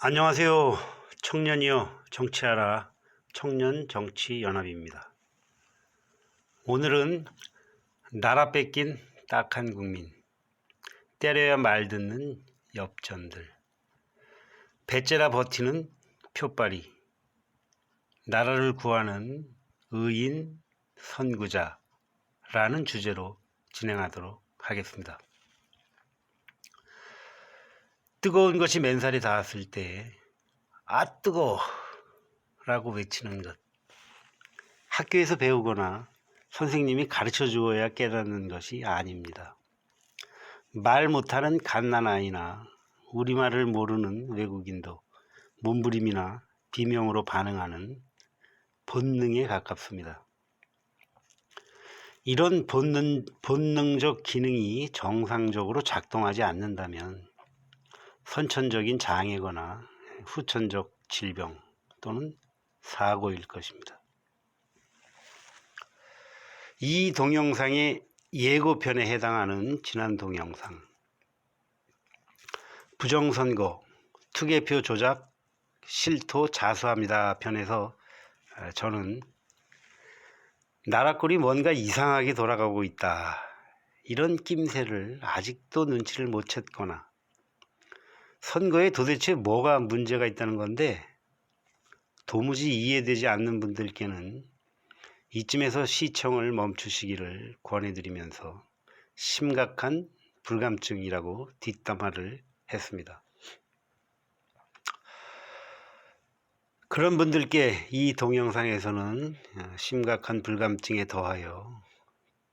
안녕하세요. 청년이여 정치하라 청년정치연합입니다. 오늘은 나라 뺏긴 딱한 국민, 때려야 말 듣는 엽전들, 배째라 버티는 표빨이, 나라를 구하는 의인 선구자라는 주제로 진행하도록 하겠습니다. 뜨거운 것이 맨살에 닿았을 때 아 뜨거 라고 외치는 것, 학교에서 배우거나 선생님이 가르쳐 주어야 깨닫는 것이 아닙니다. 말 못하는 갓난아이나 우리말을 모르는 외국인도 몸부림이나 비명으로 반응하는 본능에 가깝습니다. 이런 본능적 기능이 정상적으로 작동하지 않는다면 선천적인 장애거나 후천적 질병 또는 사고일 것입니다. 이 동영상의 예고편에 해당하는 지난 동영상, 부정선거, 투개표 조작, 실토 자수합니다 편에서 저는 나라 꼴이 뭔가 이상하게 돌아가고 있다, 이런 낌새를 아직도 눈치를 못 챘거나 선거에 도대체 뭐가 문제가 있다는 건데 도무지 이해되지 않는 분들께는 이쯤에서 시청을 멈추시기를 권해드리면서 심각한 불감증이라고 뒷담화를 했습니다. 그런 분들께 이 동영상에서는 심각한 불감증에 더하여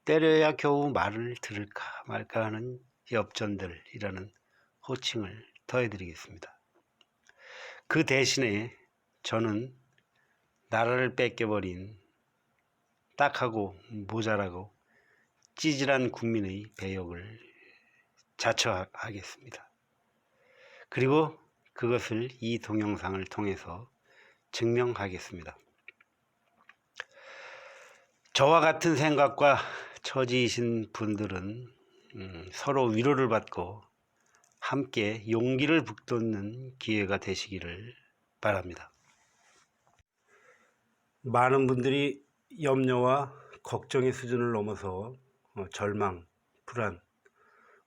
때려야 겨우 말을 들을까 말까 하는 엽전들이라는 호칭을 더해드리겠습니다. 그 대신에 저는 나라를 뺏겨버린 딱하고 모자라고 찌질한 국민의 배역을 자처하겠습니다. 그리고 그것을 이 동영상을 통해서 증명하겠습니다. 저와 같은 생각과 처지이신 분들은 서로 위로를 받고 함께 용기를 북돋는 기회가 되시기를 바랍니다. 많은 분들이 염려와 걱정의 수준을 넘어서 절망, 불안,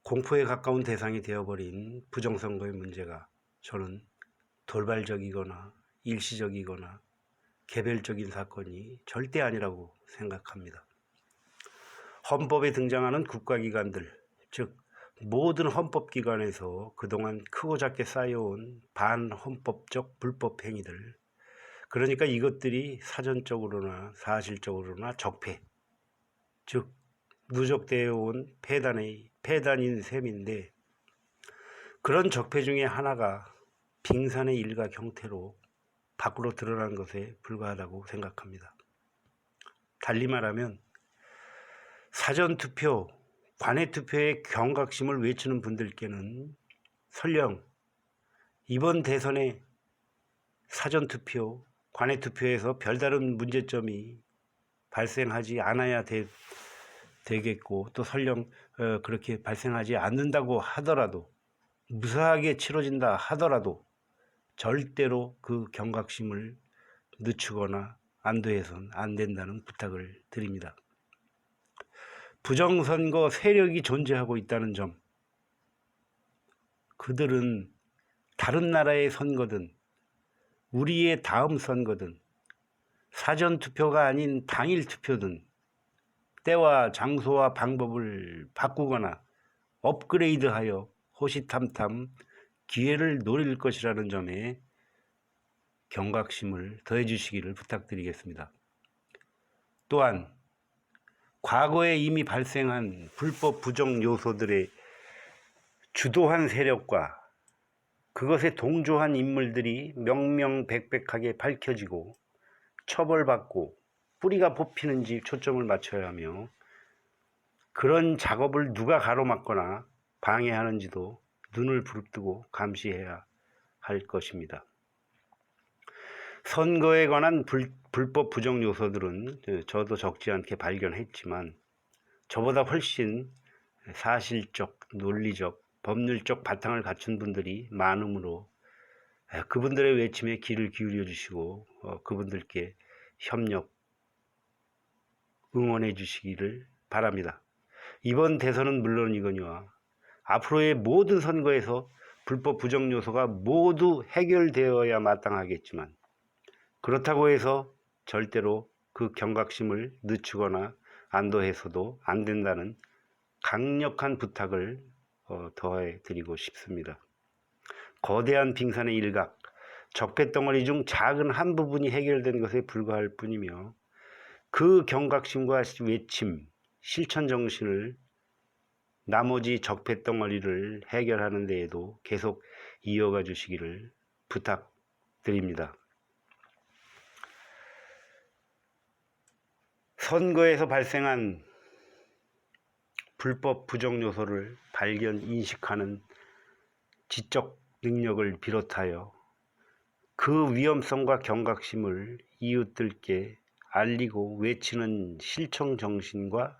공포에 가까운 대상이 되어버린 부정선거의 문제가 저는 돌발적이거나 일시적이거나 개별적인 사건이 절대 아니라고 생각합니다. 헌법에 등장하는 국가기관들, 즉 모든 헌법기관에서 그동안 크고 작게 쌓여온 반헌법적 불법 행위들, 그러니까 이것들이 사전적으로나 사실적으로나 적폐, 즉 누적되어 온 폐단인 셈인데, 그런 적폐 중에 하나가 빙산의 일각 형태로 밖으로 드러난 것에 불과하다고 생각합니다. 달리 말하면 사전투표, 관외투표의 경각심을 외치는 분들께는 설령 이번 대선에 사전투표, 관외투표에서 별다른 문제점이 발생하지 않아야 되겠고, 또 설령 그렇게 발생하지 않는다고 하더라도, 무사하게 치러진다 하더라도 절대로 그 경각심을 늦추거나 안도해서는 안 된다는 부탁을 드립니다. 부정선거 세력이 존재하고 있다는 점, 그들은 다른 나라의 선거든 우리의 다음 선거든 사전투표가 아닌 당일투표든 때와 장소와 방법을 바꾸거나 업그레이드하여 호시탐탐 기회를 노릴 것이라는 점에 경각심을 더해 주시기를 부탁드리겠습니다. 또한 과거에 이미 발생한 불법 부정 요소들의 주도한 세력과 그것에 동조한 인물들이 명명백백하게 밝혀지고 처벌받고 뿌리가 뽑히는지 초점을 맞춰야 하며, 그런 작업을 누가 가로막거나 방해하는지도 눈을 부릅뜨고 감시해야 할 것입니다. 선거에 관한 불법 부정 요소들은 저도 적지 않게 발견했지만 저보다 훨씬 사실적, 논리적, 법률적 바탕을 갖춘 분들이 많으므로 그분들의 외침에 귀를 기울여 주시고 그분들께 협력, 응원해 주시기를 바랍니다. 이번 대선은 물론이거니와 앞으로의 모든 선거에서 불법 부정 요소가 모두 해결되어야 마땅하겠지만, 그렇다고 해서 절대로 그 경각심을 늦추거나 안도해서도 안 된다는 강력한 부탁을 더해 드리고 싶습니다. 거대한 빙산의 일각, 적폐덩어리 중 작은 한 부분이 해결된 것에 불과할 뿐이며, 그 경각심과 외침, 실천 정신을 나머지 적폐덩어리를 해결하는 데에도 계속 이어가 주시기를 부탁드립니다. 선거에서 발생한 불법 부정 요소를 발견, 인식하는 지적 능력을 비롯하여 그 위험성과 경각심을 이웃들께 알리고 외치는 실천 정신과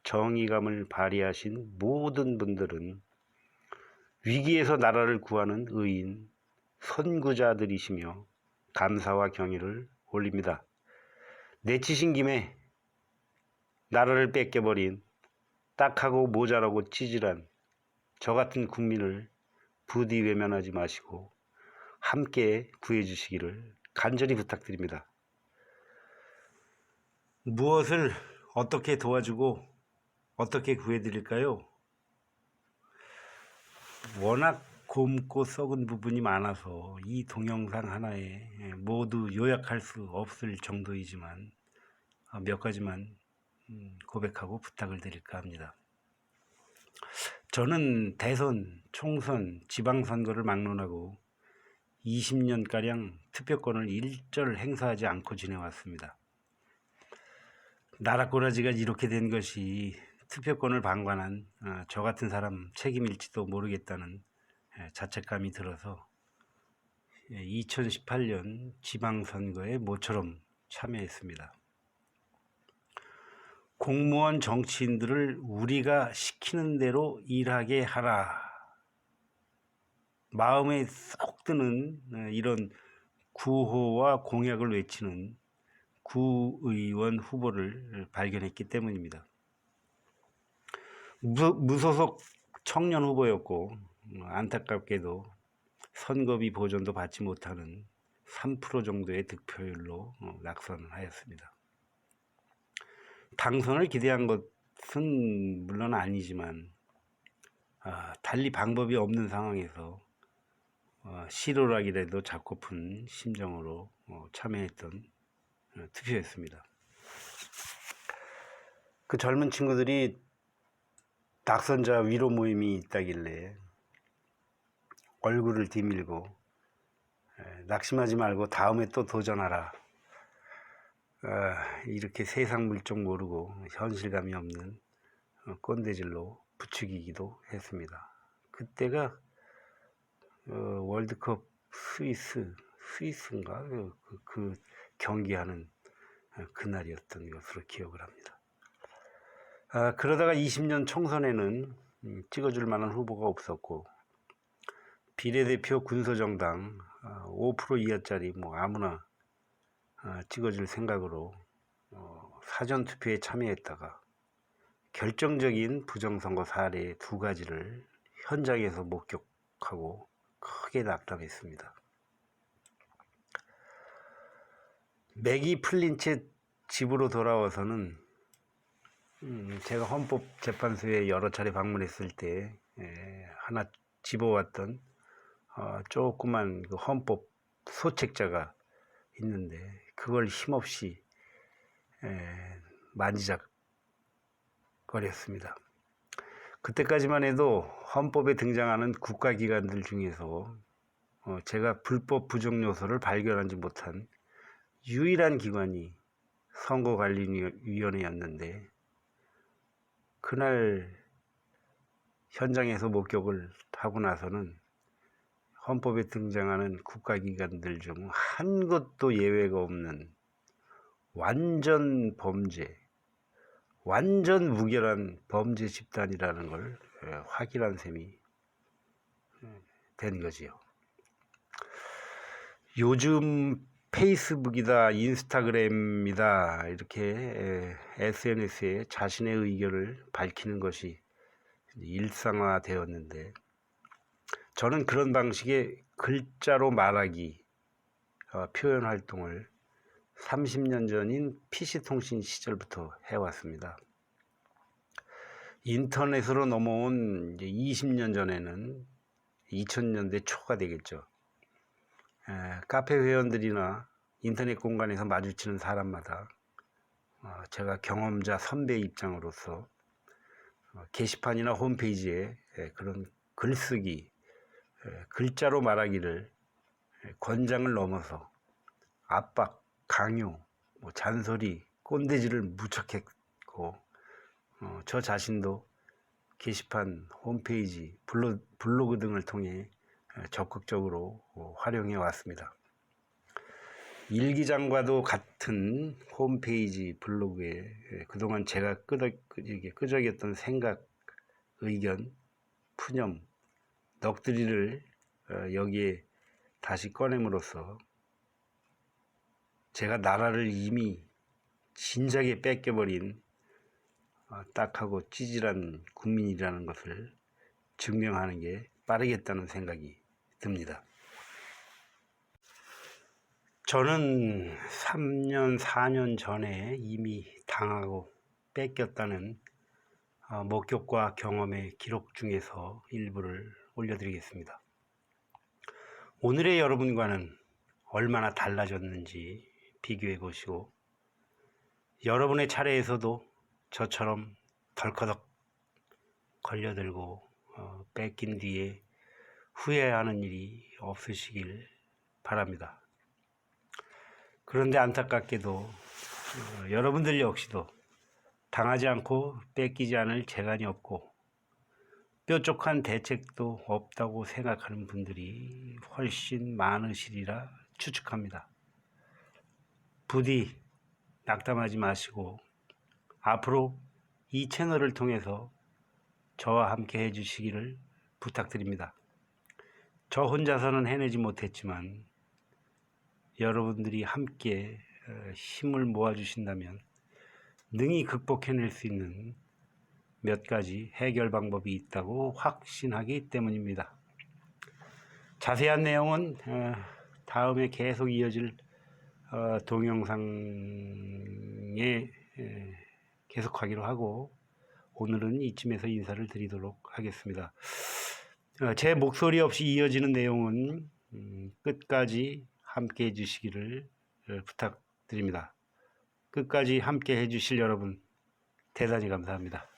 정의감을 발휘하신 모든 분들은 위기에서 나라를 구하는 의인, 선구자들이시며 감사와 경의를 올립니다. 내치신 김에 나라를 뺏겨버린 딱하고 모자라고 찌질한 저 같은 국민을 부디 외면하지 마시고 함께 구해주시기를 간절히 부탁드립니다. 무엇을 어떻게 도와주고 어떻게 구해드릴까요? 워낙 곪고 썩은 부분이 많아서 이 동영상 하나에 모두 요약할 수 없을 정도이지만 몇 가지만 고백하고 부탁을 드릴까 합니다. 저는 대선, 총선, 지방선거를 막론하고 20년가량 투표권을 일절 행사하지 않고 지내왔습니다. 나라꼬라지가 이렇게 된 것이 투표권을 방관한 저 같은 사람 책임일지도 모르겠다는 자책감이 들어서 2018년 지방선거에 모처럼 참여했습니다. 공무원 정치인들을 우리가 시키는 대로 일하게 하라. 마음에 쏙 드는 이런 구호와 공약을 외치는 구의원 후보를 발견했기 때문입니다. 무소속 청년 후보였고 안타깝게도 선거비 보전도 받지 못하는 3% 정도의 득표율로 낙선을 하였습니다. 당선을 기대한 것은 물론 아니지만 달리 방법이 없는 상황에서 실오락이라도 잡고픈 심정으로 참여했던 투표였습니다. 그 젊은 친구들이 낙선자 위로 모임이 있다길래 얼굴을 디밀고 낙심하지 말고 다음에 또 도전하라. 이렇게 세상 물정 모르고 현실감이 없는 꼰대질로 부추기기도 했습니다. 그때가 월드컵 스위스인가 그 경기하는 그날이었던 것으로 기억을 합니다. 그러다가 20년 총선에는 찍어줄 만한 후보가 없었고 비례대표 군소정당 5% 이하짜리 아무나 찍어줄 생각으로 사전투표에 참여했다가 결정적인 부정선거 사례 2가지를 현장에서 목격하고 크게 낙담했습니다. 맥이 풀린 채 집으로 돌아와서는 제가 헌법재판소에 여러 차례 방문했을 때 하나 집어왔던 조그만 그 헌법 소책자가 있는데 그걸 힘없이 만지작거렸습니다. 그때까지만 해도 헌법에 등장하는 국가기관들 중에서 제가 불법 부정 요소를 발견하지 못한 유일한 기관이 선거관리위원회였는데 그날 현장에서 목격을 하고 나서는 헌법에 등장하는 국가기관들 중 한 것도 예외가 없는 완전 범죄, 완전 무결한 범죄 집단이라는 걸 확인한 셈이 된 거지요. 요즘 페이스북이다, 인스타그램이다 이렇게 SNS에 자신의 의견을 밝히는 것이 일상화되었는데, 저는 그런 방식의 글자로 말하기 표현 활동을 30년 전인 PC통신 시절부터 해왔습니다. 인터넷으로 넘어온 이제 20년 전에는 2000년대 초가 되겠죠. 카페 회원들이나 인터넷 공간에서 마주치는 사람마다 제가 경험자 선배 입장으로서 게시판이나 홈페이지에 그런 글쓰기, 글자로 말하기를 권장을 넘어서 압박, 강요, 잔소리, 꼰대질을 무척 했고, 저 자신도 게시판, 홈페이지, 블로그 등을 통해 적극적으로 활용해 왔습니다. 일기장과도 같은 홈페이지, 블로그에 그동안 제가 끄적였던 생각, 의견, 푸념, 넋두리를 여기에 다시 꺼냄으로써 제가 나라를 이미 진작에 뺏겨버린 딱하고 찌질한 국민이라는 것을 증명하는 게 빠르겠다는 생각이 듭니다. 저는 3년, 4년 전에 이미 당하고 뺏겼다는 목격과 경험의 기록 중에서 일부를 올려드리겠습니다. 오늘의 여러분과는 얼마나 달라졌는지 비교해 보시고, 여러분의 차례에서도 저처럼 덜커덕 걸려들고 뺏긴 뒤에 후회하는 일이 없으시길 바랍니다. 그런데 안타깝게도 여러분들 역시도 당하지 않고 뺏기지 않을 재간이 없고 뾰족한 대책도 없다고 생각하는 분들이 훨씬 많으시리라 추측합니다. 부디 낙담하지 마시고 앞으로 이 채널을 통해서 저와 함께 해주시기를 부탁드립니다. 저 혼자서는 해내지 못했지만 여러분들이 함께 힘을 모아주신다면 능히 극복해낼 수 있는 몇 가지 해결 방법이 있다고 확신하기 때문입니다. 자세한 내용은 다음에 계속 이어질 동영상에 계속하기로 하고, 오늘은 이쯤에서 인사를 드리도록 하겠습니다. 제 목소리 없이 이어지는 내용은 끝까지 함께 해주시기를 부탁드립니다. 끝까지 함께 해주실 여러분 대단히 감사합니다.